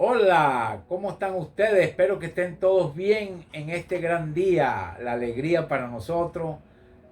Hola, ¿cómo están ustedes? Espero que estén todos bien en este gran día. La alegría para nosotros,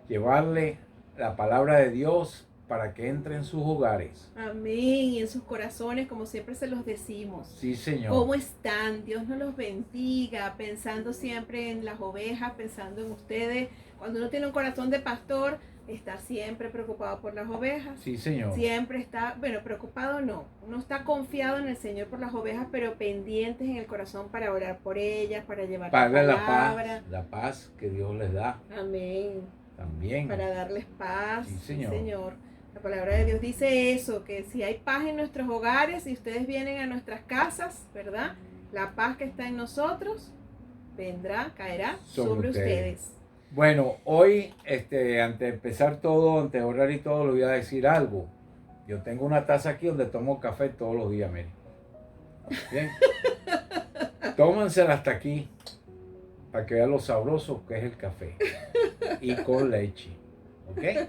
llevarle la palabra de Dios para que entre en sus hogares. Amén. Y en sus corazones, como siempre se los decimos. Sí, Señor. ¿Cómo están? Dios nos los bendiga, pensando siempre en las ovejas, pensando en ustedes. Cuando uno tiene un corazón de pastor, está siempre preocupado por las ovejas. Sí, Señor. Siempre está, bueno, preocupado no. Uno está confiado en el Señor por las ovejas, pero pendientes en el corazón para orar por ellas, para llevar la palabra. La paz que Dios les da Amén. también. Para darles paz. Sí, Señor. Sí, Señor. La palabra de Dios dice eso, que si hay paz en nuestros hogares y ustedes vienen a nuestras casas, ¿verdad? La paz que está en nosotros vendrá, caerá sobre ustedes. Bueno, hoy, antes de empezar todo, antes de orar y todo, le voy a decir algo. Yo tengo una taza aquí donde tomo café todos los días, miren. Bien. Tómansela hasta aquí para que vean lo sabroso que es el café. Y con leche. ¿Ok?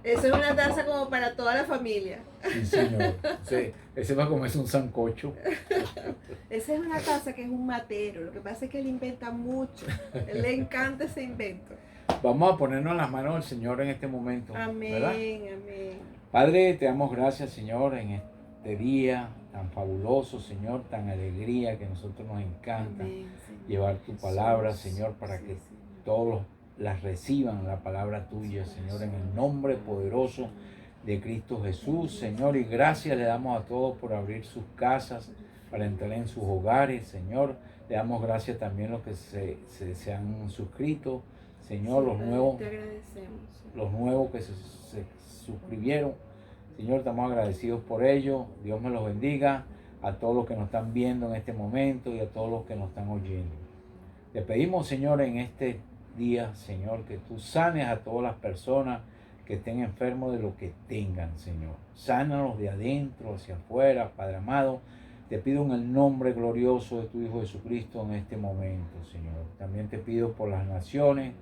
Esa es una taza como para toda la familia. Sí, señor. Sí, ese va a comerse un sancocho. Esa es una taza que es un matero. Lo que pasa es que él inventa mucho. Él le encanta ese invento. Vamos a ponernos en las manos del Señor en este momento. Amén, ¿verdad? amén. Padre, te damos gracias, Señor, en este día tan fabuloso, Señor, tan alegría que a nosotros nos encanta Amén, llevar tu palabra, Jesús. Señor, para Sí, que Señor. todos las reciban la palabra tuya, Señor, en el nombre poderoso de Cristo Jesús, Señor, y gracias le damos a todos por abrir sus casas para entrar en sus hogares, Señor. Le damos gracias también a los que se han suscrito, Señor, Sí, los Padre, nuevos, te agradecemos. los nuevos que se suscribieron. Señor, estamos agradecidos por ello. Dios me los bendiga a todos los que nos están viendo en este momento y a todos los que nos están oyendo. Te pedimos, Señor, en este día, Señor, que tú sanes a todas las personas que estén enfermos de lo que tengan, Señor. Sánalos de adentro hacia afuera, Padre amado. Te pido en el nombre glorioso de tu Hijo Jesucristo en este momento, Señor. También te pido por las naciones,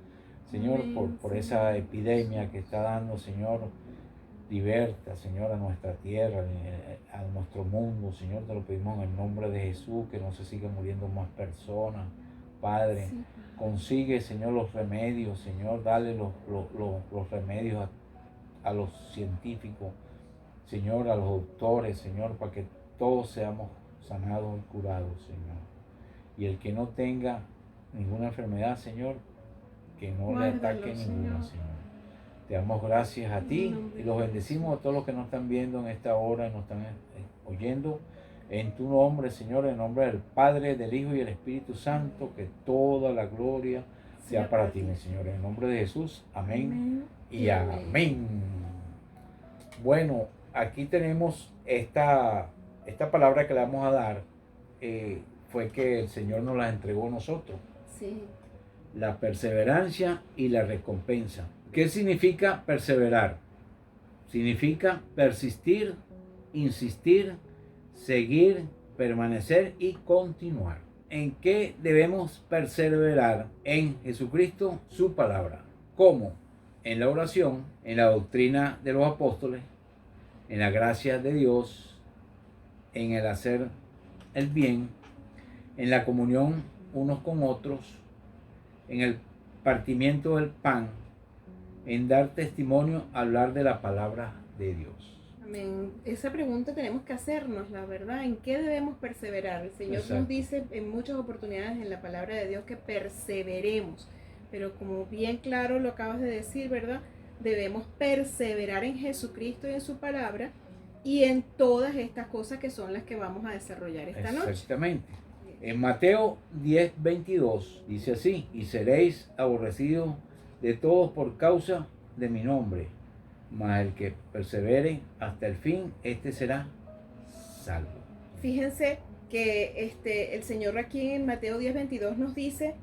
Señor, por esa epidemia que está dando, Señor. Liberta, Señor, a nuestra tierra, a nuestro mundo, Señor, te lo pedimos en el nombre de Jesús, que no se sigan muriendo más personas, Padre. Sí. Consigue, Señor, los remedios, Señor, dale los remedios a los científicos, Señor, a los doctores, Señor, para que todos seamos sanados y curados, Señor. Y el que no tenga ninguna enfermedad, Señor, que no le ataque ninguna, Señor. Te damos gracias a ti y los bendecimos a todos los que nos están viendo en esta hora y nos están oyendo. En tu nombre, Señor, en nombre del Padre, del Hijo y del Espíritu Santo, que toda la gloria sea para ti, mi Señor. En el nombre de Jesús, amén, y amén. Bueno, aquí tenemos esta palabra que le vamos a dar. Fue que el Señor nos la entregó a nosotros. Sí. La perseverancia y la recompensa. ¿Qué significa perseverar? Significa persistir, insistir, seguir, permanecer y continuar. ¿En qué debemos perseverar? En Jesucristo, su palabra. ¿Cómo? En la oración, en la doctrina de los apóstoles, en la gracia de Dios, en el hacer el bien, en la comunión unos con otros, en el partimiento del pan, en dar testimonio, hablar de la palabra de Dios. Amén. Esa pregunta tenemos que hacernos, la verdad, ¿en qué debemos perseverar? El Señor nos dice en muchas oportunidades en la palabra de Dios que perseveremos, pero como bien claro lo acabas de decir, ¿verdad? Debemos perseverar en Jesucristo y en su palabra y en todas estas cosas que son las que vamos a desarrollar esta noche. Exactamente. En Mateo 10:22 dice así: y seréis aborrecidos de todos por causa de mi nombre, mas el que persevere hasta el fin, este será salvo. Fíjense que el Señor aquí en Mateo 10:22 nos dice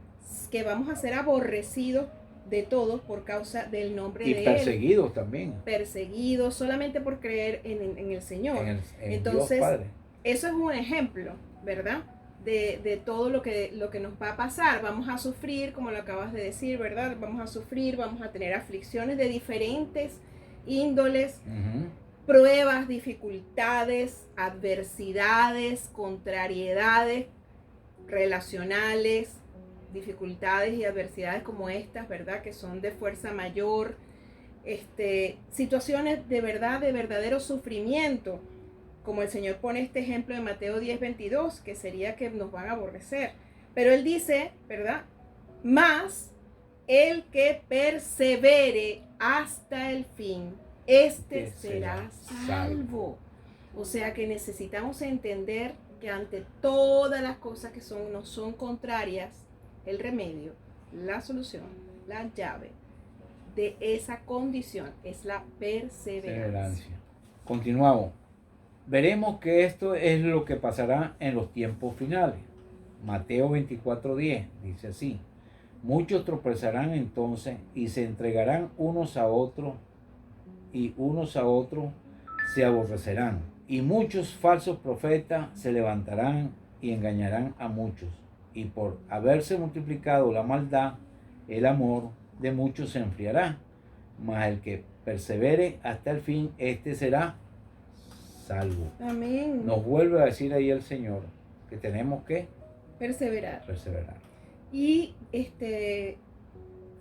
que vamos a ser aborrecidos de todos por causa del nombre de Él. Y perseguidos también. Perseguidos solamente por creer en el Señor. En Entonces, Dios Padre. Eso es un ejemplo, ¿verdad? De todo lo que nos va a pasar. Vamos a sufrir, como lo acabas de decir, ¿verdad? Vamos a sufrir, vamos a tener aflicciones de diferentes índoles. pruebas, dificultades, adversidades, contrariedades relacionales, dificultades y adversidades como estas, ¿verdad? Que son de fuerza mayor, situaciones de verdad, de verdadero sufrimiento, como el Señor pone este ejemplo en Mateo 10:22, que sería que nos van a aborrecer. Pero Él dice, ¿verdad? Más el que persevere hasta el fin, este será salvo. O sea que necesitamos entender que ante todas las cosas que nos son contrarias, el remedio, la solución, la llave de esa condición es la perseverancia. Continuamos. Veremos que esto es lo que pasará en los tiempos finales. Mateo 24:10 dice así: muchos tropezarán entonces y se entregarán unos a otros, y unos a otros se aborrecerán. Y muchos falsos profetas se levantarán y engañarán a muchos. Y por haberse multiplicado la maldad, el amor de muchos se enfriará. Mas el que persevere hasta el fin, este será salvo. Amén. Nos vuelve a decir ahí el Señor que tenemos que perseverar. Y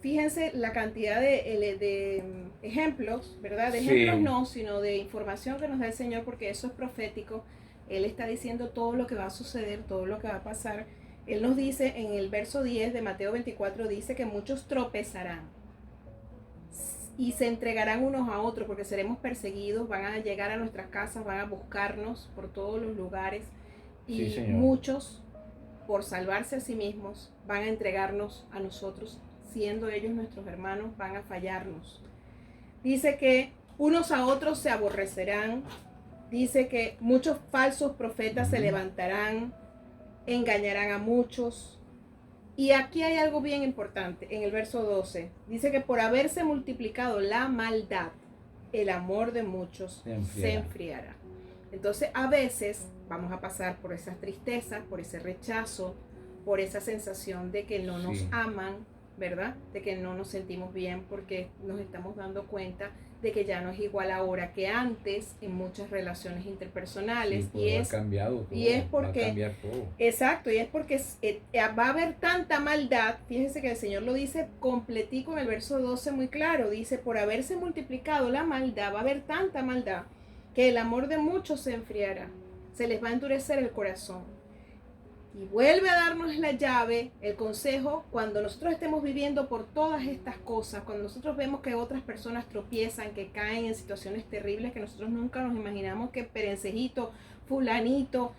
fíjense la cantidad de ejemplos, ¿verdad? De ejemplos no, sino de información que nos da el Señor, porque eso es profético. Él está diciendo todo lo que va a suceder, todo lo que va a pasar. Él nos dice en el verso 10 de Mateo 24, dice que muchos tropezarán y se entregarán unos a otros porque seremos perseguidos, van a llegar a nuestras casas, van a buscarnos por todos los lugares y muchos, por salvarse a sí mismos, van a entregarnos a nosotros, siendo ellos nuestros hermanos, van a fallarnos. Dice que unos a otros se aborrecerán, dice que muchos falsos profetas se levantarán, engañarán a muchos. Y aquí hay algo bien importante, en el verso 12, dice que por haberse multiplicado la maldad, el amor de muchos se enfriará. Entonces a veces vamos a pasar por esas tristezas, por ese rechazo, por esa sensación de que no nos aman, ¿verdad? De que no nos sentimos bien porque nos estamos dando cuenta de que ya no es igual ahora que antes en muchas relaciones interpersonales. Sí, ha cambiado todo, y es porque, va a cambiar todo. Exacto, y es porque va a haber tanta maldad. Fíjense que el Señor lo dice completico en el verso 12 muy claro. Dice, por haberse multiplicado la maldad, va a haber tanta maldad que el amor de muchos se enfriará. Se les va a endurecer el corazón. Y vuelve a darnos la llave, el consejo, cuando nosotros estemos viviendo por todas estas cosas, cuando nosotros vemos que otras personas tropiezan, que caen en situaciones terribles que nosotros nunca nos imaginamos que perencejito, fulanito,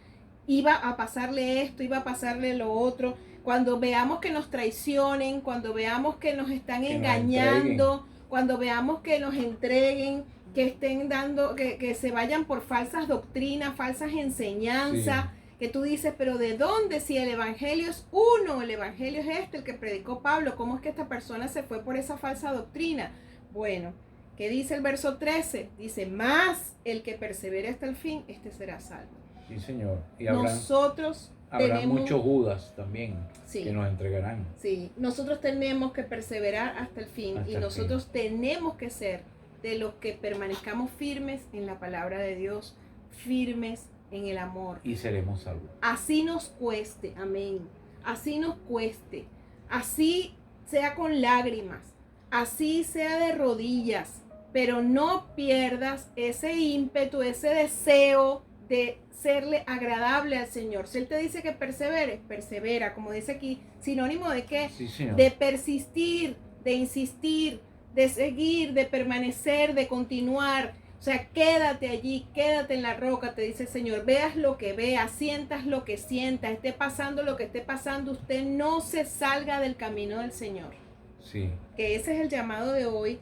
iba a pasarle esto, iba a pasarle lo otro. Cuando veamos que nos traicionen, cuando veamos que nos están engañando, cuando veamos que nos entreguen, que estén dando, que se vayan por falsas doctrinas, falsas enseñanzas. Sí. Que tú dices, pero ¿de dónde? Si el evangelio es uno, el evangelio es el que predicó Pablo, ¿cómo es que esta persona se fue por esa falsa doctrina? Bueno, ¿qué dice el verso 13? Dice, más el que persevere hasta el fin, este será salvo. Sí, Señor. Y nosotros habrá muchos Judas también, sí, que nos entregarán. Sí, nosotros tenemos que perseverar hasta el fin y nosotros tenemos que ser de los que permanezcamos firmes en la palabra de Dios, firmes en el amor. Y seremos salvos. Así nos cueste, amén. Así nos cueste. Así sea con lágrimas. Así sea de rodillas. Pero no pierdas ese ímpetu, ese deseo de serle agradable al Señor. Si Él te dice que perseveres, persevera. Como dice aquí, sinónimo de qué? Sí, Señor. De persistir, de insistir, de seguir, de permanecer, de continuar. O sea, quédate allí, quédate en la roca, te dice el Señor. Veas lo que veas, sientas lo que sientas, esté pasando lo que esté pasando, usted no se salga del camino del Señor. Sí. Que ese es el llamado de hoy.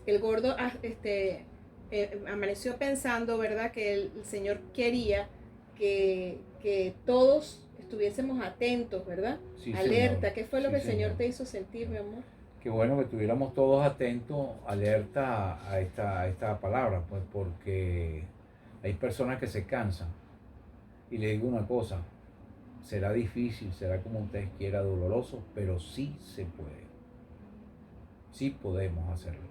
El gordo amaneció pensando, ¿verdad? Que el Señor quería que todos estuviésemos atentos, ¿verdad? Sí, alerta. Señor. ¿Qué fue lo que el Señor Señor te hizo sentir, mi amor? Qué bueno que estuviéramos todos atentos, alerta a esta palabra, pues porque hay personas que se cansan. Y le digo una cosa, será difícil, será como ustedes quieran, doloroso, pero sí se puede. Sí podemos hacerlo.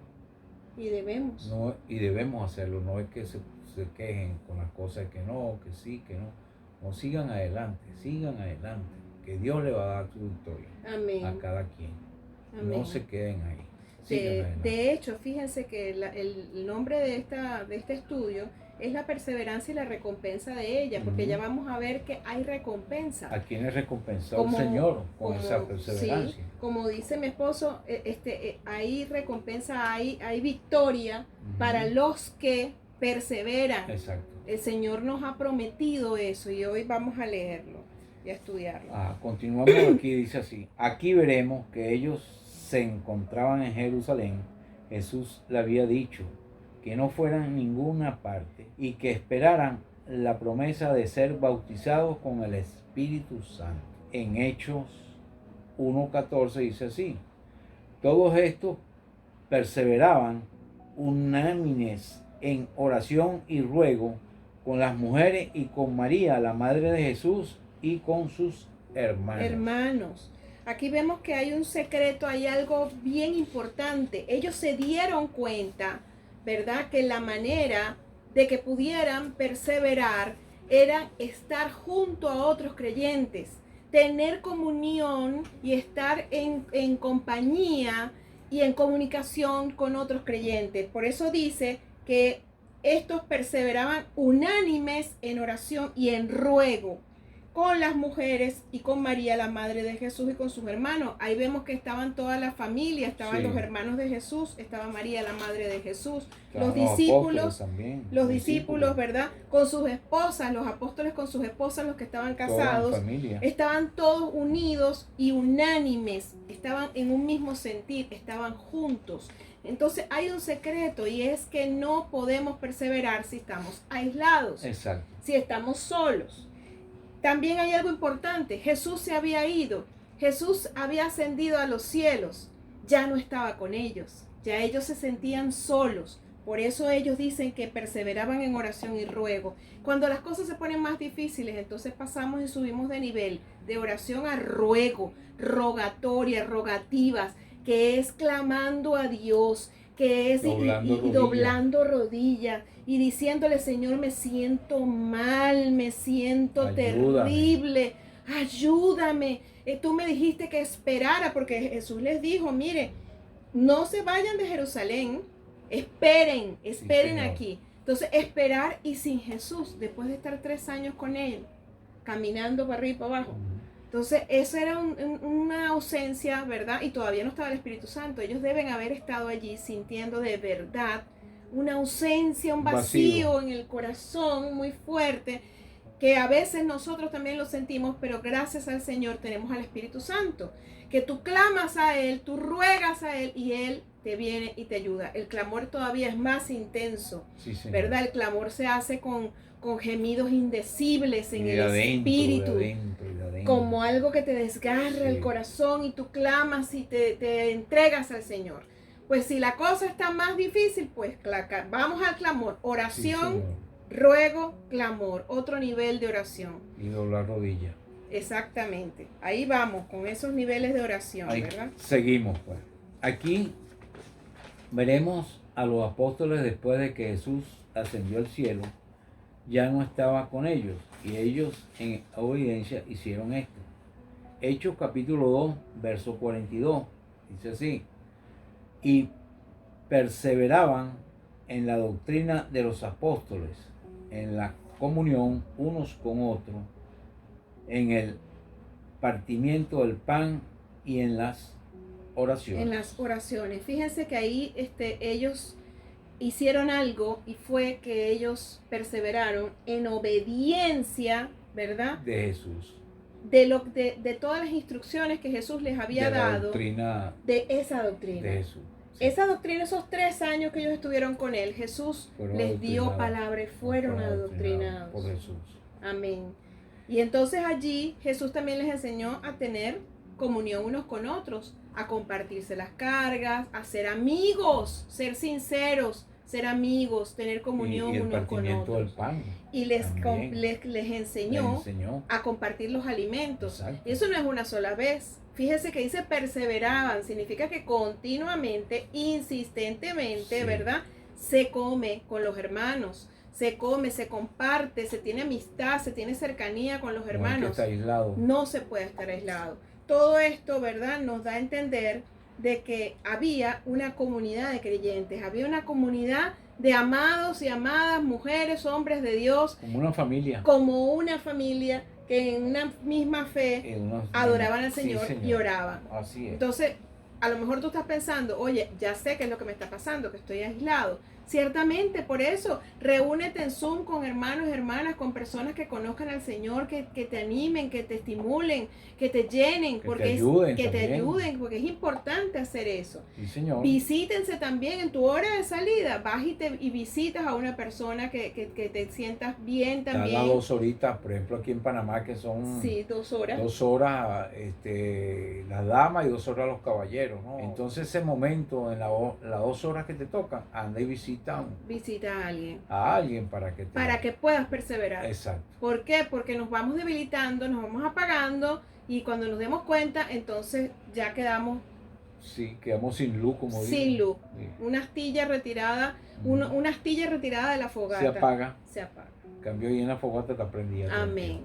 Y debemos hacerlo. No es que se quejen con las cosas que no, que sí, que no. No, sigan adelante. Que Dios le va a dar su victoria. Amén. A cada quien. Amén. No se queden ahí. De hecho, fíjense que el nombre de este estudio es la perseverancia y la recompensa de ella, porque ya vamos a ver que hay recompensa. ¿A quién es recompensado el Señor con esa perseverancia? Sí, como dice mi esposo, hay recompensa, hay victoria para los que perseveran. Exacto. El Señor nos ha prometido eso y hoy vamos a leerlo y a estudiarlo. Continuamos aquí, dice así. Aquí veremos que ellos se encontraban en Jerusalén. Jesús le había dicho que no fueran a ninguna parte y que esperaran la promesa de ser bautizados con el Espíritu Santo. En Hechos 1:14 dice así: todos estos perseveraban unánimes en oración y ruego con las mujeres y con María, la madre de Jesús, y con sus hermanos. Aquí vemos que hay un secreto, hay algo bien importante. Ellos se dieron cuenta, ¿verdad?, que la manera de que pudieran perseverar era estar junto a otros creyentes, tener comunión y estar en compañía y en comunicación con otros creyentes. Por eso dice que estos perseveraban unánimes en oración y en ruego con las mujeres y con María, la madre de Jesús, y con sus hermanos. Ahí vemos que estaban toda la familia, estaban los hermanos de Jesús, estaba María, la madre de Jesús, los discípulos, ¿verdad? Con sus esposas, los apóstoles con sus esposas, los que estaban casados, estaban todos unidos y unánimes, estaban en un mismo sentir, estaban juntos. Entonces hay un secreto y es que no podemos perseverar si estamos aislados, si estamos solos. También hay algo importante. Jesús se había ido. Jesús había ascendido a los cielos. Ya no estaba con ellos. Ya ellos se sentían solos. Por eso ellos dicen que perseveraban en oración y ruego. Cuando las cosas se ponen más difíciles, entonces pasamos y subimos de nivel, de oración a ruego, rogatoria, rogativas, que es clamando a Dios, que es doblando rodillas y diciéndole: Señor, me siento mal, me siento terrible, ayúdame. Tú me dijiste que esperara, porque Jesús les dijo: mire, no se vayan de Jerusalén, esperen aquí. Entonces, esperar y sin Jesús, después de estar 3 años con él, caminando para arriba y para abajo. Entonces, eso era una ausencia, ¿verdad? Y todavía no estaba el Espíritu Santo. Ellos deben haber estado allí sintiendo de verdad una ausencia, un vacío en el corazón muy fuerte, que a veces nosotros también lo sentimos, pero gracias al Señor tenemos al Espíritu Santo, que tú clamas a Él, tú ruegas a Él y Él te viene y te ayuda. El clamor todavía es más intenso, ¿verdad? El clamor se hace con gemidos indecibles en el espíritu, como algo que te desgarra el corazón, y tú clamas y te entregas al Señor. Pues si la cosa está más difícil, pues vamos al clamor, oración, ruego, clamor, otro nivel de oración. Y doblar rodillas. Exactamente, ahí vamos con esos niveles de oración, ¿verdad? Seguimos pues. Aquí veremos a los apóstoles después de que Jesús ascendió al cielo. Ya no estaba con ellos, y ellos en obediencia hicieron esto. Hechos capítulo 2, verso 42, dice así: y perseveraban en la doctrina de los apóstoles, en la comunión unos con otros, en el partimiento del pan y en las oraciones. En las oraciones. Fíjense que ahí ellos hicieron algo, y fue que ellos perseveraron en obediencia, ¿verdad? De Jesús. De todas las instrucciones que Jesús les había dado. De esa doctrina. De Jesús. Sí. Esa doctrina, esos 3 años que ellos estuvieron con Él, Jesús les dio palabra y fueron adoctrinados. Por Jesús. Amén. Y entonces allí Jesús también les enseñó a tener comunión unos con otros, a compartirse las cargas, a ser amigos, ser sinceros, ser amigos, tener comunión y el unos con partimiento del otros. pan. Y les enseñó a compartir los alimentos. Exacto. Y eso no es una sola vez. Fíjese que dice perseveraban, significa que continuamente, insistentemente, Sí. ¿verdad? Se come con los hermanos, se come, se comparte, se tiene amistad, se tiene cercanía con los hermanos. No hay que estar aislado. No se puede estar aislado. Todo esto, ¿verdad?, nos da a entender de que había una comunidad de creyentes, había una comunidad de amados y amadas, mujeres, hombres de Dios. Como una familia. Como una familia que en una misma fe adoraban al Señor, y oraban. Así es. Entonces, a lo mejor tú estás pensando, oye, ya sé qué es lo que me está pasando, que estoy aislado. Ciertamente, por eso, reúnete en Zoom con hermanos y hermanas, con personas que conozcan al Señor, que te animen, que te estimulen, que te llenen, que te ayuden, porque es importante hacer eso. Sí, señor. Visítense también en tu hora de salida, vas y visitas a una persona que te sientas bien también. Cada 2 horitas, por ejemplo, aquí en Panamá, que son 2 horas. 2 horas las damas y 2 horas los caballeros, ¿no? Entonces ese momento, en las 2 horas que te tocan, anda y visita a alguien. A alguien para que puedas perseverar. Exacto. ¿Por qué? Porque nos vamos debilitando, nos vamos apagando y cuando nos demos cuenta, entonces ya quedamos... Sí, quedamos sin luz, como digo. Sin luz. Sí. Una astilla retirada, una astilla retirada de la fogata. Se apaga. En cambio, y en la fogata está prendida. Amén.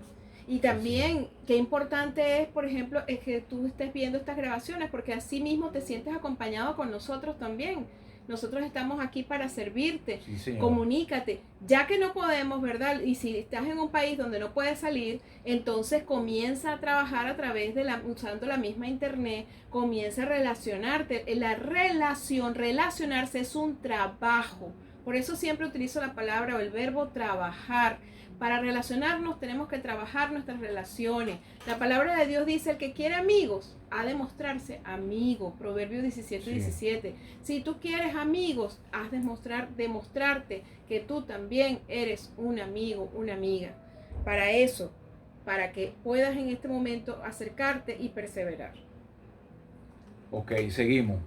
Y también, qué importante es, por ejemplo, es que tú estés viendo estas grabaciones, porque así mismo te sientes acompañado con nosotros también. Nosotros estamos aquí para servirte. Sí, comunícate. Ya que no podemos, ¿verdad? Y si estás en un país donde no puedes salir, entonces comienza a trabajar a través de usando la misma internet, comienza a relacionarte. Relacionarse es un trabajo. Por eso siempre utilizo la palabra o el verbo trabajar. Para relacionarnos tenemos que trabajar nuestras relaciones. La palabra de Dios dice, el que quiere amigos, ha de mostrarse amigo. Proverbios 17:17. Si tú quieres amigos, has de demostrarte que tú también eres un amigo, una amiga. Para eso, para que puedas en este momento acercarte y perseverar. Ok, seguimos.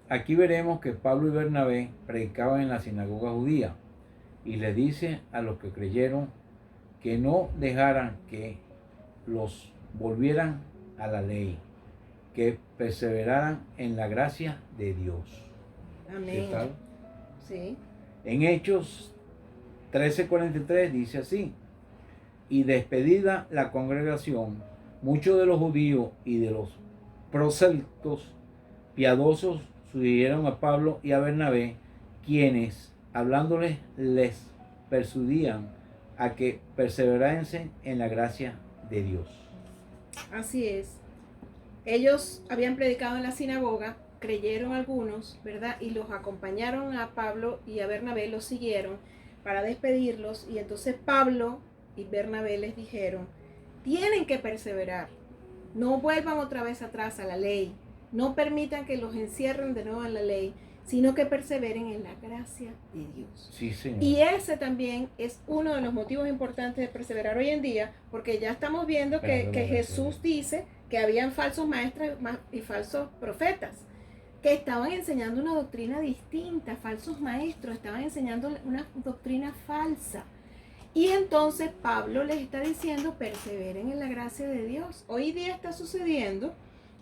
Aquí veremos que Pablo y Bernabé predicaban en la sinagoga judía y le dice a los que creyeron que no dejaran que los volvieran a la ley, que perseveraran en la gracia de Dios. Amén. ¿Qué tal? Sí. En Hechos 13:43 dice así: y despedida la congregación, muchos de los judíos y de los prosélitos piadosos sugirieron a Pablo y a Bernabé, quienes, hablándoles, les persuadían a que perseverasen en la gracia de Dios. Así es. Ellos habían predicado en la sinagoga, creyeron algunos, ¿verdad? Y los acompañaron a Pablo y a Bernabé, los siguieron para despedirlos. Y entonces Pablo y Bernabé les dijeron, tienen que perseverar. No vuelvan otra vez atrás a la ley. No permitan que los encierren de nuevo en la ley, sino que perseveren en la gracia de Dios. Sí, señor. Y ese también es uno de los motivos importantes de perseverar hoy en día, porque ya estamos viendo que Jesús dice que habían falsos maestros y falsos profetas, que estaban enseñando una doctrina distinta, falsos maestros, estaban enseñando una doctrina falsa. Y entonces Pablo les está diciendo, perseveren en la gracia de Dios. Hoy día está sucediendo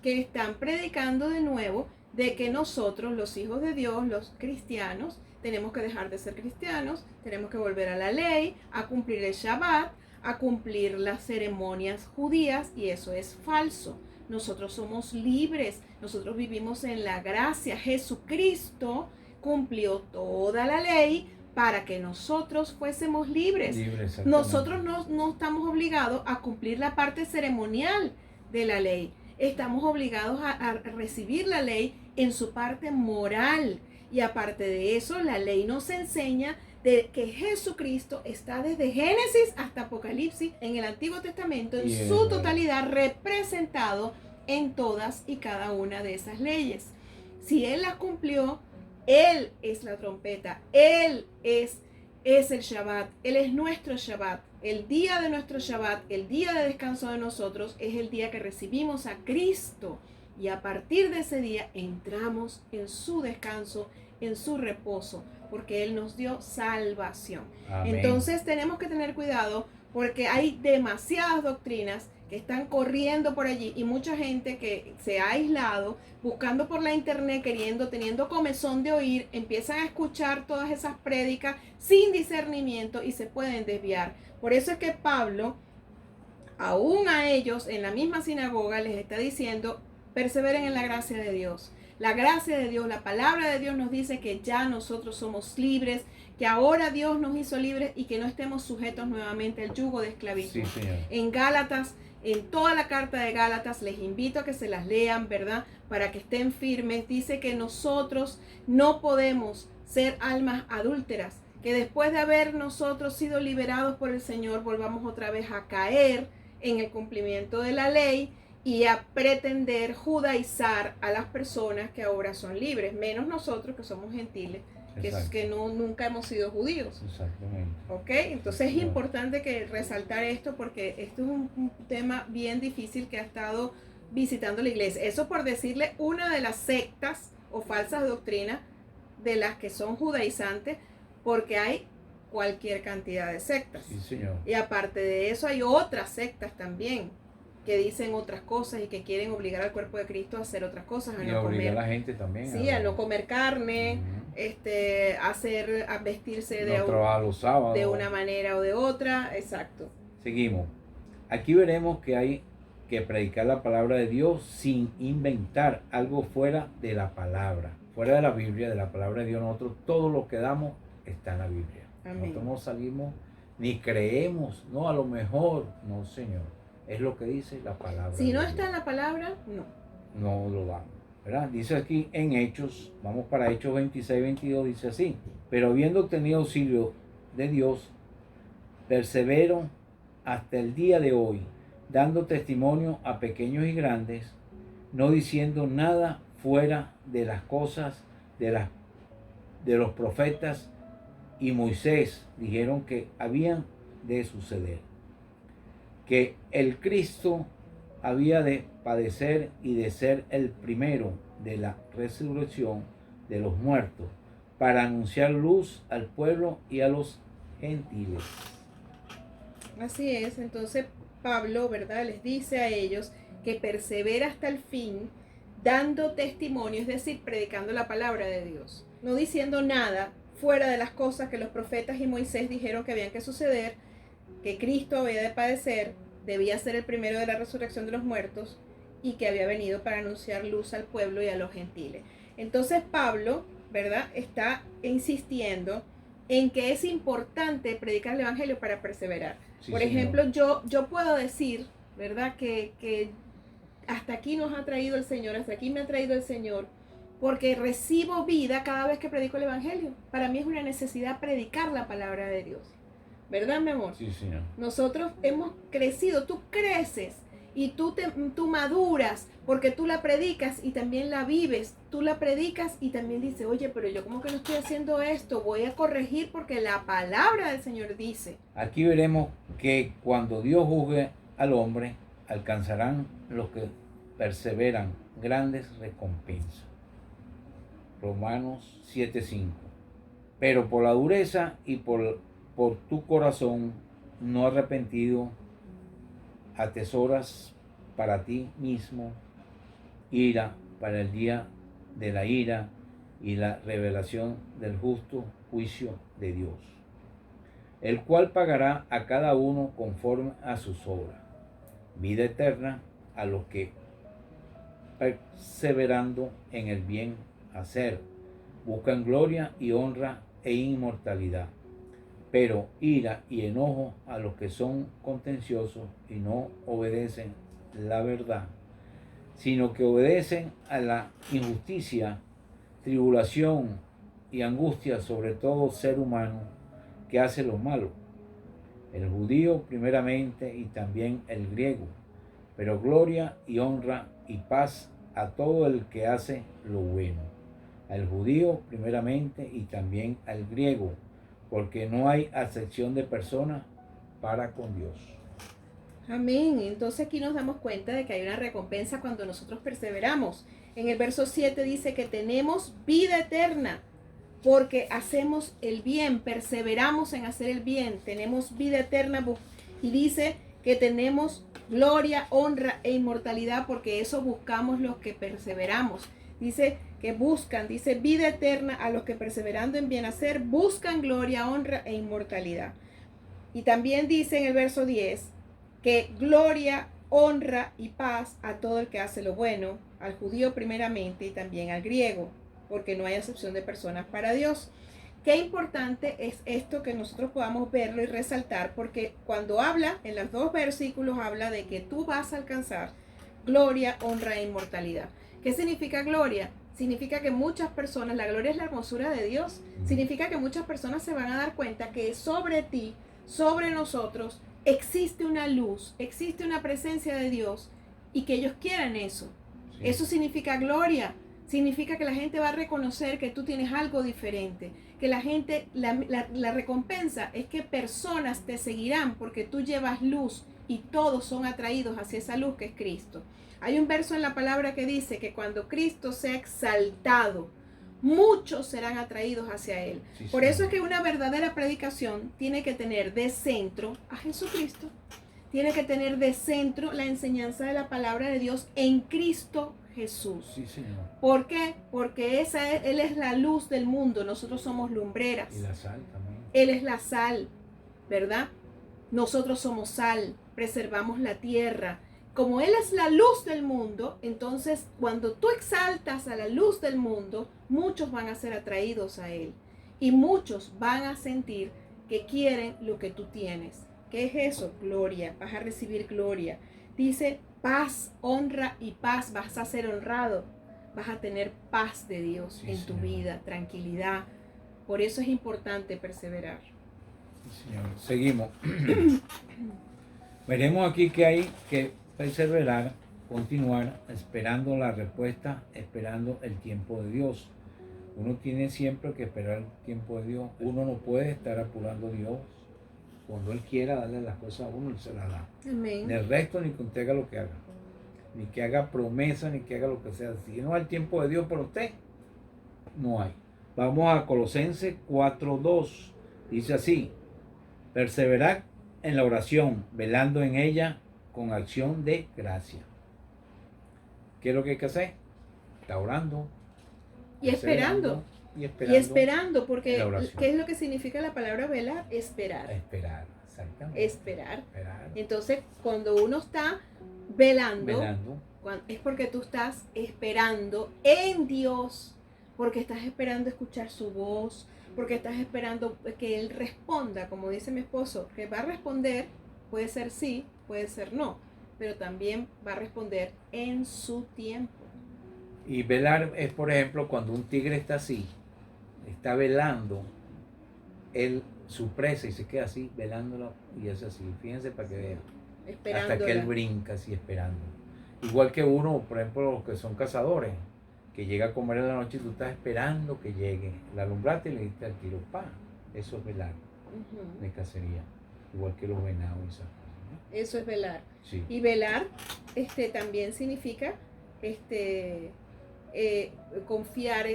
que están predicando de nuevo de que nosotros, los hijos de Dios, los cristianos, tenemos que dejar de ser cristianos, tenemos que volver a la ley, a cumplir el Shabbat, a cumplir las ceremonias judías, y eso es falso. Nosotros somos libres, nosotros vivimos en la gracia. Jesucristo cumplió toda la ley para que nosotros fuésemos libres. Nosotros no estamos obligados a cumplir la parte ceremonial de la ley. Estamos obligados a recibir la ley en su parte moral. Y aparte de eso, la ley nos enseña de que Jesucristo está desde Génesis hasta Apocalipsis en el Antiguo Testamento en su totalidad representado en todas y cada una de esas leyes. Si Él las cumplió, Él es la trompeta, Él es el Shabbat, Él es nuestro Shabbat. El día de nuestro Shabbat, el día de descanso de nosotros, es el día que recibimos a Cristo. Y a partir de ese día entramos en su descanso, en su reposo, porque Él nos dio salvación. Amén. Entonces tenemos que tener cuidado porque hay demasiadas doctrinas que están corriendo por allí y mucha gente que se ha aislado buscando por la internet, teniendo comezón de oír, empiezan a escuchar todas esas prédicas sin discernimiento y se pueden desviar. Por eso es que Pablo, aún a ellos en la misma sinagoga, les está diciendo: perseveren en la gracia de Dios. La gracia de Dios, la palabra de Dios nos dice que ya nosotros somos libres, que ahora Dios nos hizo libres y que no estemos sujetos nuevamente al yugo de esclavitud. Sí, señor. En Gálatas, en toda la carta de Gálatas, les invito a que se las lean, ¿verdad? Para que estén firmes. Dice que nosotros no podemos ser almas adúlteras, que después de haber nosotros sido liberados por el Señor, volvamos otra vez a caer en el cumplimiento de la ley y a pretender judaizar a las personas que ahora son libres, menos nosotros que somos gentiles, que nunca hemos sido judíos. Exactamente. ¿Ok? Entonces es importante que resaltar esto porque esto es un tema bien difícil que ha estado visitando la iglesia. Eso por decirle una de las sectas o falsas doctrinas de las que son judaizantes, porque hay cualquier cantidad de sectas. Sí, señor. Y aparte de eso hay otras sectas también que dicen otras cosas y que quieren obligar al cuerpo de Cristo a hacer otras cosas, a y no obligar comer. A la gente también. Sí, a no comer carne, a vestirse trabajar los sábados, de una manera o de otra. Exacto. Seguimos. Aquí veremos que hay que predicar la palabra de Dios sin inventar algo fuera de la palabra, fuera de la Biblia, de la palabra de Dios. Nosotros todo lo que damos está en la Biblia. Amén. Nosotros no salimos ni creemos, no, a lo mejor, no, Señor. Es lo que dice la palabra. Si no está en la palabra, no. No lo damos, ¿verdad? Dice aquí en Hechos, vamos para Hechos 26, 22, dice así: pero habiendo obtenido auxilio de Dios, persevero hasta el día de hoy, dando testimonio a pequeños y grandes, no diciendo nada fuera de las cosas de los profetas y Moisés dijeron que habían de suceder, que el Cristo había de padecer y de ser el primero de la resurrección de los muertos, para anunciar luz al pueblo y a los gentiles. Así es. Entonces Pablo, ¿verdad?, les dice a ellos que persevera hasta el fin, dando testimonio, es decir, predicando la palabra de Dios, no diciendo nada fuera de las cosas que los profetas y Moisés dijeron que habían que suceder, que Cristo había de padecer, debía ser el primero de la resurrección de los muertos y que había venido para anunciar luz al pueblo y a los gentiles. Entonces Pablo, ¿verdad?, está insistiendo en que es importante predicar el evangelio para perseverar. Sí, por ejemplo, yo puedo decir, ¿verdad?, que hasta aquí nos ha traído el Señor, hasta aquí me ha traído el Señor, porque recibo vida cada vez que predico el evangelio. Para mí es una necesidad predicar la palabra de Dios. ¿Verdad, mi amor? Sí, señor. Nosotros hemos crecido, tú creces y tú maduras porque tú la predicas y también la vives. Tú la predicas y también dices: oye, pero yo como que no estoy haciendo esto, voy a corregir porque la palabra del Señor dice. Aquí veremos que cuando Dios juzgue al hombre, alcanzarán los que perseveran grandes recompensas. Romanos 7:5. Pero por la dureza y por tu corazón no arrepentido, atesoras para ti mismo ira para el día de la ira y la revelación del justo juicio de Dios, el cual pagará a cada uno conforme a sus obras. Vida eterna a los que, perseverando en el bien hacer, buscan gloria y honra e inmortalidad. Pero ira y enojo a los que son contenciosos y no obedecen la verdad, sino que obedecen a la injusticia, tribulación y angustia sobre todo ser humano que hace lo malo, el judío primeramente y también el griego, pero gloria y honra y paz a todo el que hace lo bueno, al judío primeramente y también al griego, porque no hay acepción de personas para con Dios. Amén. Entonces aquí nos damos cuenta de que hay una recompensa cuando nosotros perseveramos. En el verso 7 dice que tenemos vida eterna porque hacemos el bien, perseveramos en hacer el bien, tenemos vida eterna y dice que tenemos gloria, honra e inmortalidad porque eso buscamos los que perseveramos. Dice que buscan, dice vida eterna a los que perseverando en bien hacer, buscan gloria, honra e inmortalidad. Y también dice en el verso 10 que gloria, honra y paz a todo el que hace lo bueno, al judío primeramente y también al griego, porque no hay acepción de personas para Dios. Qué importante es esto que nosotros podamos verlo y resaltar, porque cuando habla, en los dos versículos habla de que tú vas a alcanzar gloria, honra e inmortalidad. ¿Qué significa gloria? Significa que muchas personas, la gloria es la hermosura de Dios, significa que muchas personas se van a dar cuenta que sobre ti, sobre nosotros, existe una luz, existe una presencia de Dios y que ellos quieran eso. Sí. Eso significa gloria, significa que la gente va a reconocer que tú tienes algo diferente, que la gente, la recompensa es que personas te seguirán porque tú llevas luz y todos son atraídos hacia esa luz que es Cristo. Hay un verso en la palabra que dice que cuando Cristo sea exaltado, muchos serán atraídos hacia Él. Sí, por eso es que una verdadera predicación tiene que tener de centro a Jesucristo. Tiene que tener de centro la enseñanza de la palabra de Dios en Cristo Jesús. Sí, Señor. ¿Por qué? Porque Él es la luz del mundo, nosotros somos lumbreras. Y la sal también. Él es la sal, ¿verdad? Nosotros somos sal, preservamos la tierra. Como Él es la luz del mundo, entonces cuando tú exaltas a la luz del mundo, muchos van a ser atraídos a Él. Y muchos van a sentir que quieren lo que tú tienes. ¿Qué es eso? Gloria. Vas a recibir gloria. Dice paz, honra y paz. Vas a ser honrado. Vas a tener paz de Dios en tu vida, tranquilidad. Por eso es importante perseverar. Sí, Señor. Seguimos. Veremos aquí que hay que perseverar, continuar esperando la respuesta, esperando el tiempo de Dios. Uno tiene siempre que esperar el tiempo de Dios. Uno no puede estar apurando a Dios. Cuando Él quiera darle las cosas a uno, Él se las da. Amén. Del resto ni que usted haga lo que haga. Ni que haga promesa, ni que haga lo que sea. Si no hay tiempo de Dios para usted, no hay. Vamos a Colosenses 4:2. Dice así: perseverad en la oración, velando en ella con acción de gracia. ¿Qué es lo que hay que hacer? Está orando. Y esperando. Y esperando, porque ¿qué es lo que significa la palabra velar? Esperar. Esperar, exactamente. Esperar. Entonces, cuando uno está velando, es porque tú estás esperando en Dios, porque estás esperando escuchar su voz, porque estás esperando que Él responda, como dice mi esposo, que va a responder, puede ser sí, puede ser no, pero también va a responder en su tiempo. Y velar es, por ejemplo, cuando un tigre está así, está velando su presa y se queda así, velándolo, y es así, fíjense para que vean, hasta que él brinca así esperando. Igual que uno, por ejemplo, los que son cazadores, que llega a comer en la noche y tú estás esperando que llegue, la alumbraste y le diste al tiro, ¡pam! Eso es velar de cacería, igual que los venados y esas cosas, ¿no? Eso es velar. Sí. Y velar también significa confiar,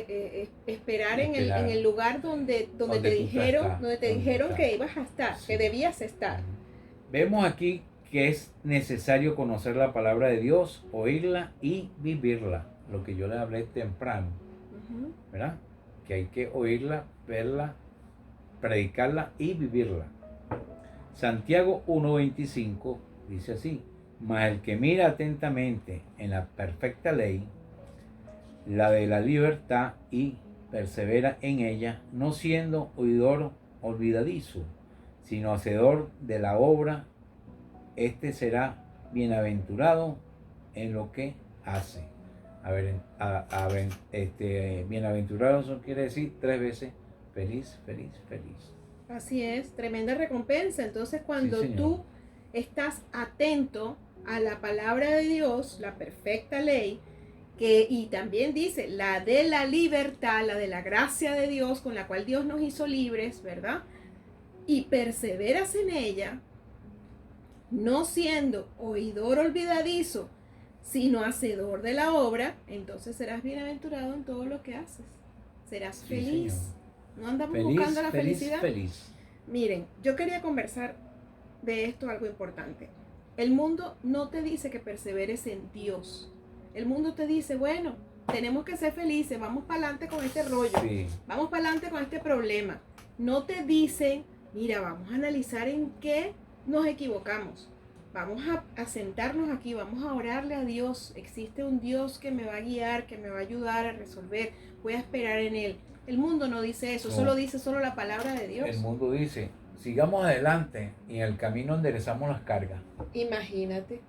esperar en el lugar donde te dijeron que ibas a estar, sí, que debías estar. Vemos aquí que es necesario conocer la palabra de Dios, oírla y vivirla, lo que yo les hablé temprano, ¿verdad? Que hay que oírla, verla, predicarla y vivirla. Santiago 1:25 dice así: mas el que mira atentamente en la perfecta ley, la de la libertad, y persevera en ella, no siendo oidor olvidadizo, sino hacedor de la obra, este será bienaventurado en lo que hace. Bienaventurado, eso quiere decir 3 veces feliz, feliz, feliz. Así es, tremenda recompensa. Entonces, cuando tú estás atento a la palabra de Dios, la perfecta ley, y también dice la de la libertad, la de la gracia de Dios, con la cual Dios nos hizo libres, ¿verdad? Y perseveras en ella, no siendo oidor olvidadizo, sino hacedor de la obra, entonces serás bienaventurado en todo lo que haces. Serás feliz. Señor. No andamos buscando la felicidad. Feliz. Miren, yo quería conversar de esto algo importante. El mundo no te dice que perseveres en Dios. El mundo te dice, bueno, tenemos que ser felices, vamos para adelante con este rollo, Sí. vamos para adelante con este problema. No te dicen, mira, vamos a analizar en qué nos equivocamos. Vamos a sentarnos aquí, vamos a orarle a Dios. Existe un Dios que me va a guiar, que me va a ayudar a resolver. Voy a esperar en Él. El mundo no dice eso, No. dice solo la palabra de Dios. El mundo dice, sigamos adelante y en el camino enderezamos las cargas. Imagínate.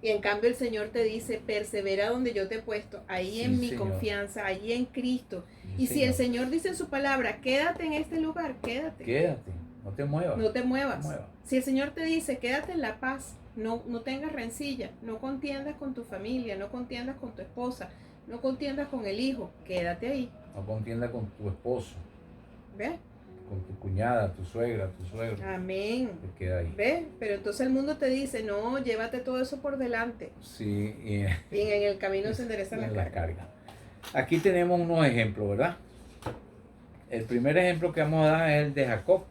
Y en cambio el Señor te dice, persevera donde yo te he puesto, ahí Sí, en mi Señor. confianza, ahí en Cristo. Sí, Y si el Señor. Señor dice en su palabra, quédate en este lugar, quédate. Quédate, no te muevas. No te muevas. No te muevas. Si el Señor te dice, quédate en la paz, no tengas rencilla, no contiendas con tu familia, no contiendas con tu esposa, no contiendas con el hijo, quédate ahí. No contienda con tu esposo, ¿Ves? con tu cuñada, tu suegra, tu suegro. Amén. Te queda ahí. ¿Ves? Pero entonces el mundo te dice, no, llévate todo eso por delante. Sí, Y en el camino se enderezan las la cargas. carga. Aquí tenemos unos ejemplos, ¿verdad? El primer ejemplo que vamos a dar es el de Jacob.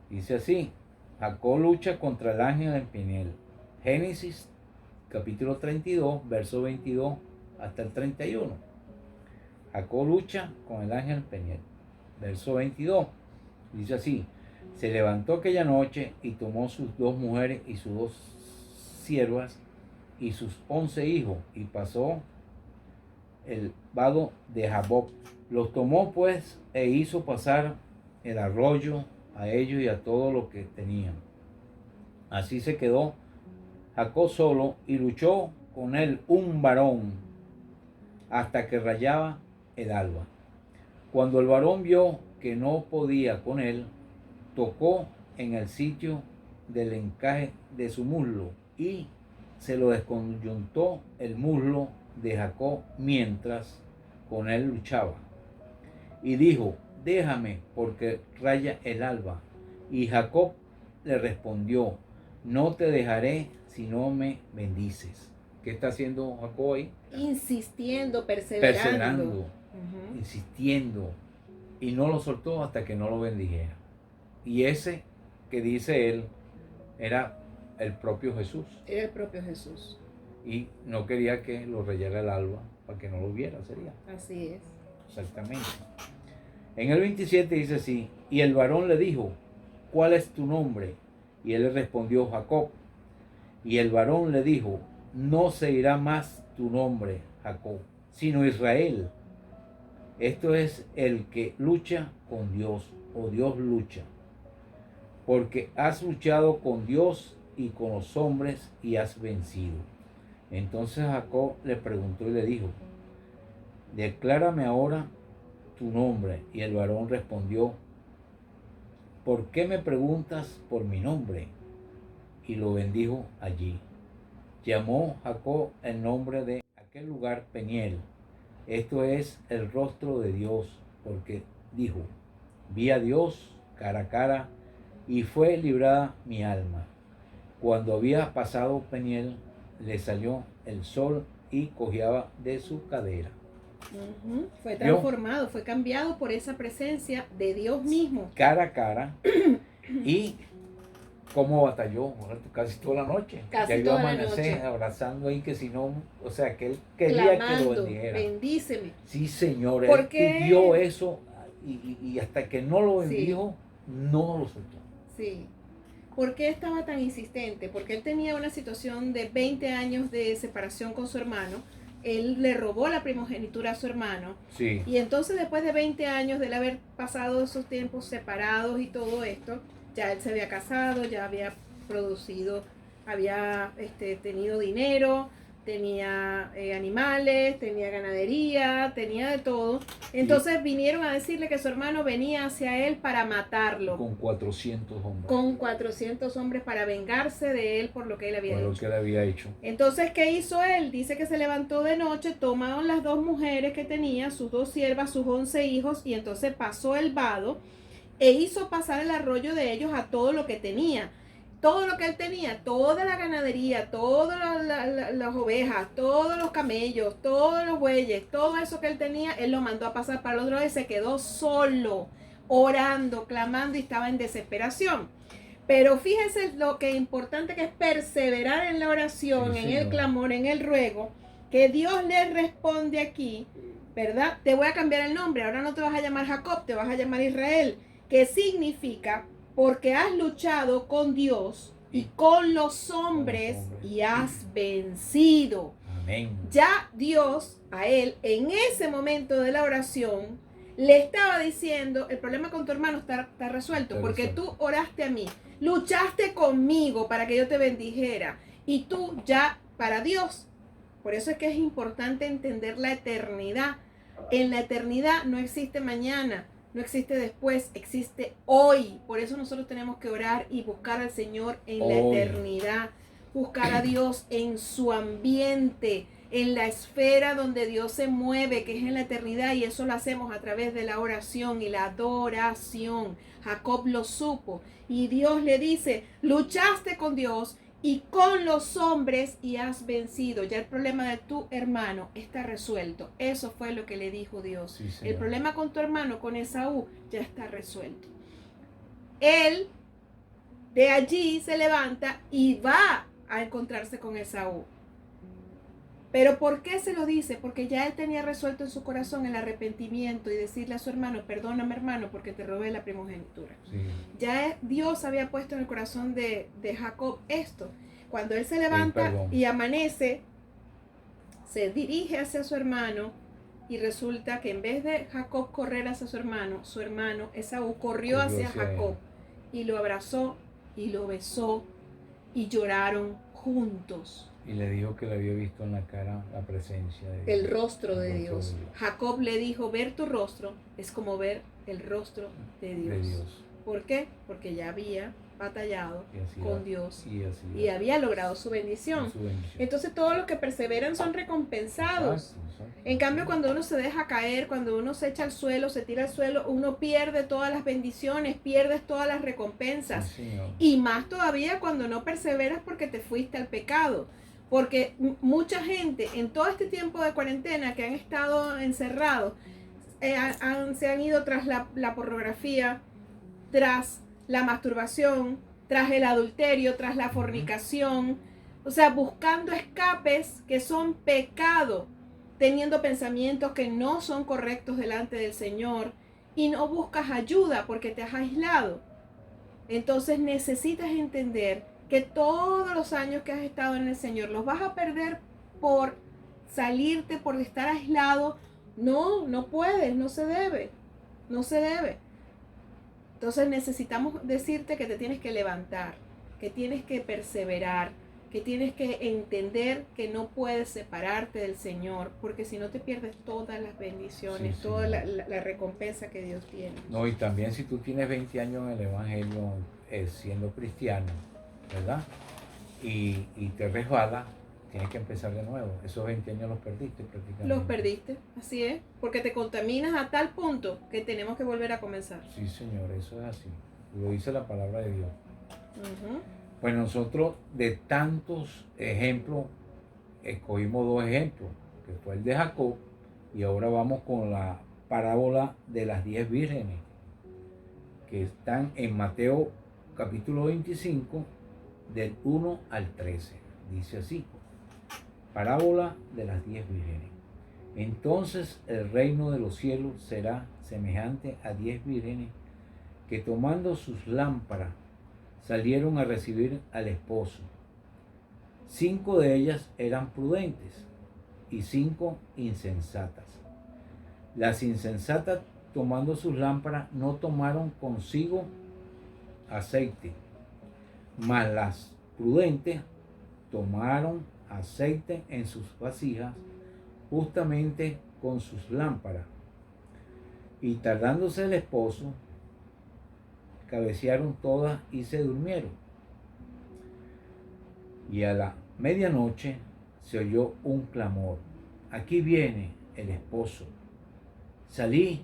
Dice así: Jacob lucha contra el ángel en Peniel. Génesis capítulo 32, verso 22 hasta el 31. Jacob lucha con el ángel en Peniel. Verso 22. Dice así: se levantó aquella noche y tomó sus 2 mujeres y sus 2 siervas y sus 11 hijos y pasó el vado de Jaboc. Los tomó pues e hizo pasar el arroyo a ellos y a todo lo que tenían. Así se quedó Jacob solo y luchó con él un varón hasta que rayaba el alba. Cuando el varón vio que no podía con él, tocó en el sitio del encaje de su muslo y se lo desconyuntó el muslo de Jacob mientras con él luchaba. Y dijo: déjame, porque raya el alba. Y Jacob le respondió: no te dejaré si no me bendices. ¿Qué está haciendo Jacob ahí? Insistiendo, perseverando. Uh-huh. Insistiendo. Y no lo soltó hasta que no lo bendijera. Y ese que dice él era el propio Jesús. Era el propio Jesús. Y no quería que lo rayara el alba para que no lo viera, sería. Así es. Exactamente. En el 27 dice así: y el varón le dijo: ¿cuál es tu nombre? Y él le respondió: Jacob. Y el varón le dijo: no se irá más tu nombre, Jacob, sino Israel. Esto es el que lucha con Dios, o Dios lucha. Porque has luchado con Dios y con los hombres y has vencido. Entonces Jacob le preguntó y le dijo: declárame ahora tu nombre. Y el varón respondió: ¿por qué me preguntas por mi nombre? Y lo bendijo allí. Llamó Jacob el nombre de aquel lugar Peniel. Esto es el rostro de Dios, porque dijo: vi a Dios cara a cara y fue librada mi alma. Cuando había pasado Peniel, le salió el sol y cojeaba de su cadera. Uh-huh. Fue transformado, fue cambiado por esa presencia de Dios mismo. Cara a cara. Y cómo batalló casi toda la noche. Casi ya iba toda a la amanecer noche. abrazando ahí, que si no, o sea, que él quería clamando, que lo bendijera. Bendíceme. Sí, Señor, ¿Por él qué? pidió eso y hasta que no lo Sí. bendijo, no lo soltó. Sí. ¿Por qué estaba tan insistente? Porque él tenía una situación de 20 años de separación con su hermano. Él le robó la primogenitura a su hermano. Sí. Y entonces después de 20 años de él haber pasado esos tiempos separados y todo esto, ya él se había casado, ya había producido, había tenido dinero, tenía animales, tenía ganadería, tenía de todo. Entonces vinieron a decirle que su hermano venía hacia él para matarlo. Con 400 hombres. Con 400 hombres para vengarse de él por lo que él había por hecho. lo que él había hecho. Entonces, ¿qué hizo él? Dice que se levantó de noche, tomaron las 2 mujeres que tenía, sus 2 siervas, sus 11 hijos, y entonces pasó el vado e hizo pasar el arroyo de ellos a todo lo que tenía. todo lo que él tenía, toda la ganadería, todas las ovejas, todos los camellos, todos los bueyes, todo eso que él tenía, él lo mandó a pasar para el otro lado y se quedó solo, orando, clamando y estaba en desesperación. Pero fíjense lo que es importante que es perseverar en la oración, en el clamor, en el ruego, que Dios le responde aquí, ¿verdad? Te voy a cambiar el nombre, ahora no te vas a llamar Jacob, te vas a llamar Israel, que significa porque has luchado con Dios y con los hombres y has vencido. Amén. Ya Dios a él en ese momento de la oración le estaba diciendo, el problema con tu hermano está resuelto, porque tú oraste a mí, luchaste conmigo para que yo te bendijera y tú ya para Dios. Por eso es que es importante entender la eternidad. En la eternidad no existe mañana, no existe después, existe hoy. Por eso nosotros tenemos que orar y buscar al Señor en la eternidad, buscar a Dios en su ambiente, en la esfera donde Dios se mueve, que es en la eternidad, y eso lo hacemos a través de la oración y la adoración. Jacob lo supo y Dios le dice, luchaste con Dios y con los hombres y has vencido. Ya el problema de tu hermano está resuelto. Eso fue lo que le dijo Dios. Sí, el problema con tu hermano, con Esaú, ya está resuelto. Él de allí se levanta y va a encontrarse con Esaú. Pero ¿por qué se lo dice? Porque ya él tenía resuelto en su corazón el arrepentimiento y decirle a su hermano, perdóname hermano porque te robé la primogenitura. Sí. Ya Dios había puesto en el corazón de Jacob esto. Cuando él se levanta y amanece, se dirige hacia su hermano y resulta que en vez de Jacob correr hacia su hermano Esaú corrió hacia Jacob y lo abrazó y lo besó y lloraron juntos. Y le dijo que le había visto en la cara la presencia de Dios. El rostro de Dios. Jacob le dijo, ver tu rostro es como ver el rostro de Dios. ¿Por qué? Porque ya había batallado con Dios y había logrado su bendición. Entonces todos los que perseveran son recompensados. En cambio, cuando uno se deja caer, cuando uno se echa al suelo, se tira al suelo, uno pierde todas las bendiciones, pierdes todas las recompensas. Y más todavía cuando no perseveras porque te fuiste al pecado. Porque mucha gente en todo este tiempo de cuarentena que han estado encerrados, se han ido tras la pornografía, tras la masturbación, tras el adulterio, tras la fornicación, o sea, buscando escapes que son pecado, teniendo pensamientos que no son correctos delante del Señor y no buscas ayuda porque te has aislado. Entonces necesitas entender que todos los años que has estado en el Señor los vas a perder por salirte, por estar aislado. No puedes, no se debe. Entonces necesitamos decirte que te tienes que levantar, que tienes que perseverar, que tienes que entender que no puedes separarte del Señor, porque si no te pierdes todas las bendiciones, toda la recompensa que Dios tiene. No, y también si tú tienes 20 años en el Evangelio siendo cristiano, ¿verdad? Y te resbala, tienes que empezar de nuevo. Esos 20 años los perdiste prácticamente. Los perdiste, así es, porque te contaminas a tal punto que tenemos que volver a comenzar. Sí, Señor, eso es así. Lo dice la palabra de Dios. Pues nosotros de tantos ejemplos, escogimos 2 ejemplos, que fue el de Jacob, y ahora vamos con la parábola de las 10 vírgenes, que están en Mateo capítulo 25, del 1 al 13. Dice así, parábola de las 10 vírgenes. Entonces el reino de los cielos será semejante a 10 vírgenes que tomando sus lámparas salieron a recibir al esposo. 5 de ellas eran prudentes y 5 insensatas. Las insensatas, tomando sus lámparas, no tomaron consigo aceite, mas las prudentes tomaron aceite en sus vasijas justamente con sus lámparas. Y tardándose el esposo, cabecearon todas y se durmieron. Y a la medianoche se oyó un clamor: aquí viene el esposo, salí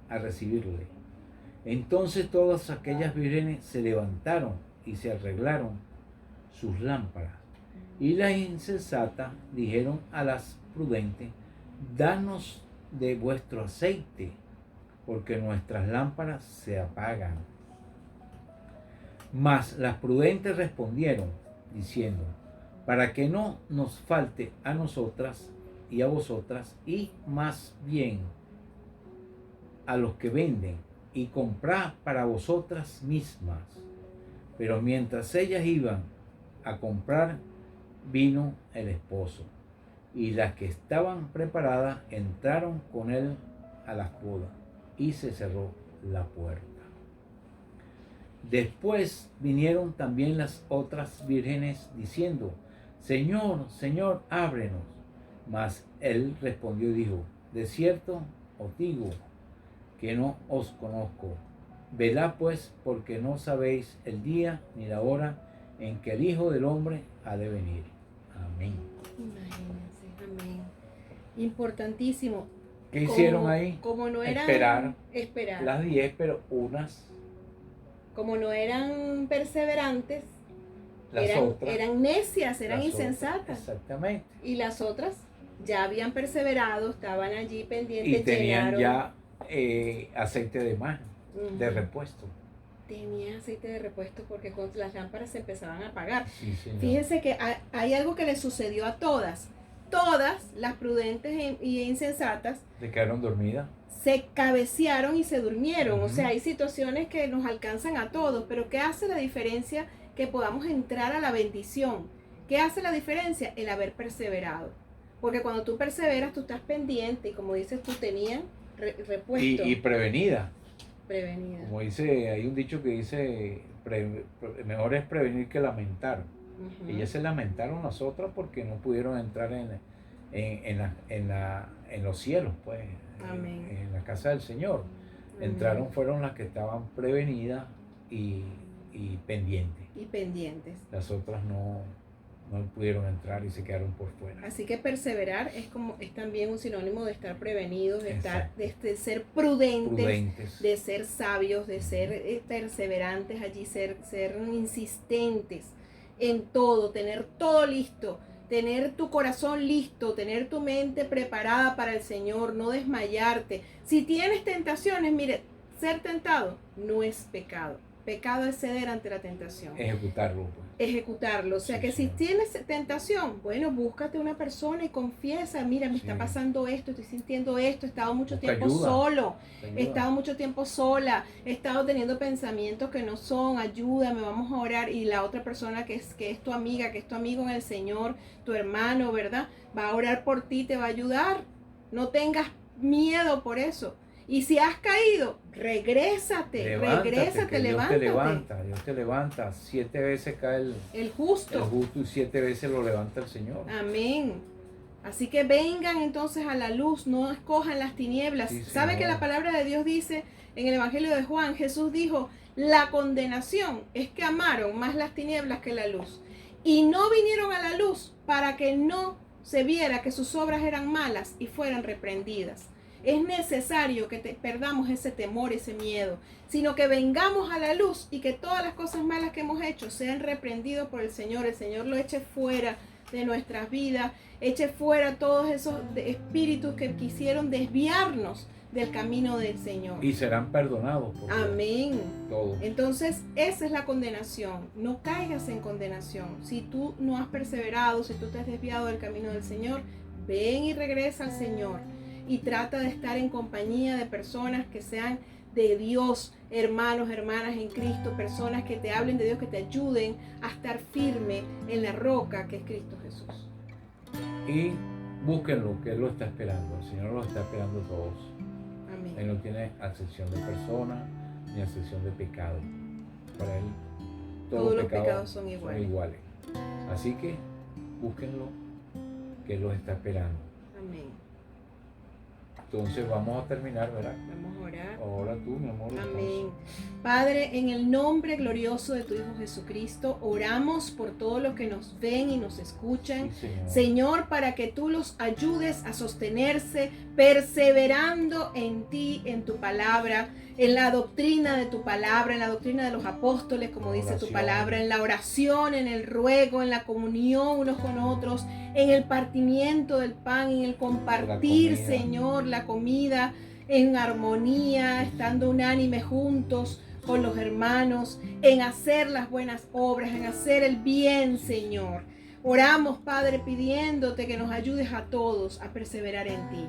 a recibirle. Entonces todas aquellas vírgenes se levantaron y se arreglaron sus lámparas. Y las insensatas dijeron a las prudentes: danos de vuestro aceite, porque nuestras lámparas se apagan. Mas las prudentes respondieron, diciendo: para que no nos falte a nosotras y a vosotras, y más bien a los que venden, y comprad para vosotras mismas. Pero mientras ellas iban a comprar, vino el esposo, y las que estaban preparadas entraron con él a las bodas, y se cerró la puerta. Después vinieron también las otras vírgenes diciendo: Señor, Señor, ábrenos. Mas él respondió y dijo: de cierto os digo que no os conozco. Velad pues, porque no sabéis el día ni la hora en que el Hijo del Hombre ha de venir. Amén. Imagínense, amén. Importantísimo. ¿Qué hicieron ahí? Como no eran esperar las 10, pero unas, como no eran perseverantes, eran necias, eran insensatas. Exactamente. Y las otras ya habían perseverado, estaban allí pendientes. Y tenían ya aceite de más, de repuesto. Tenían aceite de repuesto porque con las lámparas se empezaban a apagar. Sí, señor. Fíjense que hay algo que les sucedió a todas. Todas las prudentes y insensatas se quedaron dormidas, se cabecearon y se durmieron. O sea, hay situaciones que nos alcanzan a todos, pero ¿qué hace la diferencia que podamos entrar a la bendición? ¿Qué hace la diferencia? El haber perseverado. Porque cuando tú perseveras, tú estás pendiente y como dices, tú tenías repuesto. Y prevenida. Prevenida. Como dice, hay un dicho que dice, mejor es prevenir que lamentar. Ellas se lamentaron las otras porque no pudieron entrar en los cielos, pues. Amén. En la casa del Señor. Amén. Entraron, fueron las que estaban prevenidas y pendientes. Y pendientes. Las otras no pudieron entrar y se quedaron por fuera. Así que perseverar es también un sinónimo de estar prevenidos, de estar, de ser prudentes, de ser sabios, de ser perseverantes allí, ser insistentes en todo, tener todo listo, tener tu corazón listo, tener tu mente preparada para el Señor, no desmayarte. Si tienes tentaciones, mire, ser tentado no es pecado. Pecado es ceder ante la tentación. Ejecutarlo. Pues. Ejecutarlo. O sea, sí, que si tienes tentación, bueno, búscate una persona y confiesa, mira, me está pasando esto, estoy sintiendo esto, he estado mucho tiempo solo, he estado mucho tiempo sola, he estado teniendo pensamientos que no son, ayúdame, vamos a orar. Y la otra persona que es tu amiga, que es tu amigo en el Señor, tu hermano, ¿verdad? Va a orar por ti, te va a ayudar. No tengas miedo por eso. Y si has caído, regrésate, levántate. Dios te levanta. 7 veces cae el justo y 7 veces lo levanta el Señor. Amén. Así que vengan entonces a la luz, no escojan las tinieblas. Sí, ¿sabe que la palabra de Dios dice en el Evangelio de Juan? Jesús dijo, la condenación es que amaron más las tinieblas que la luz. Y no vinieron a la luz para que no se viera que sus obras eran malas y fueran reprendidas. Es necesario que perdamos ese temor, ese miedo, sino que vengamos a la luz y que todas las cosas malas que hemos hecho sean reprendidas por el Señor lo eche fuera de nuestras vidas, eche fuera todos esos espíritus que quisieron desviarnos del camino del Señor. Y serán perdonados por Dios. Amén. Todos. Entonces, esa es la condenación. No caigas en condenación. Si tú no has perseverado, si tú te has desviado del camino del Señor, ven y regresa al Señor. Y trata de estar en compañía de personas que sean de Dios, hermanos, hermanas en Cristo, personas que te hablen de Dios, que te ayuden a estar firme en la roca que es Cristo Jesús. Y búsquenlo, que Él lo está esperando. El Señor lo está esperando a todos. Amén. Él no tiene acepción de personas ni acepción de pecado. Para Él todos los pecados son iguales. Así que búsquenlo, que Él los está esperando. Amén. Entonces vamos a terminar, ¿verdad? Vamos a orar. Ahora tú, mi amor. Amén. Padre, en el nombre glorioso de tu Hijo Jesucristo, oramos por todos los que nos ven y nos escuchan. Sí, Señor. Señor, para que tú los ayudes a sostenerse, perseverando en ti, en tu palabra, en la doctrina de tu palabra, en la doctrina de los apóstoles, como dice tu palabra, en la oración, en el ruego, en la comunión unos con otros, en el partimiento del pan, en el compartir, Señor, la comida en armonía, estando unánime juntos con los hermanos, en hacer las buenas obras, en hacer el bien, Señor. Oramos, Padre, pidiéndote que nos ayudes a todos a perseverar en ti.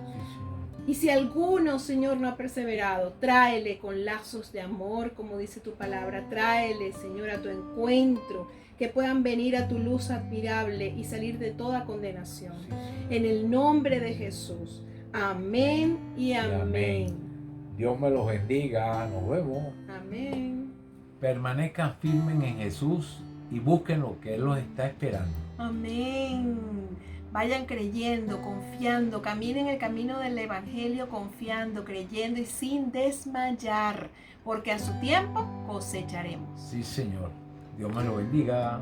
Y si alguno, Señor, no ha perseverado, tráele con lazos de amor, como dice tu palabra. Tráele, Señor, a tu encuentro, que puedan venir a tu luz admirable y salir de toda condenación. En el nombre de Jesús. Amén y amén. Dios me los bendiga. Nos vemos. Amén. Permanezcan firmes en Jesús y busquen lo que Él los está esperando. Amén. Vayan creyendo, confiando, caminen el camino del Evangelio confiando, creyendo y sin desmayar, porque a su tiempo cosecharemos. Sí, Señor. Dios me lo bendiga.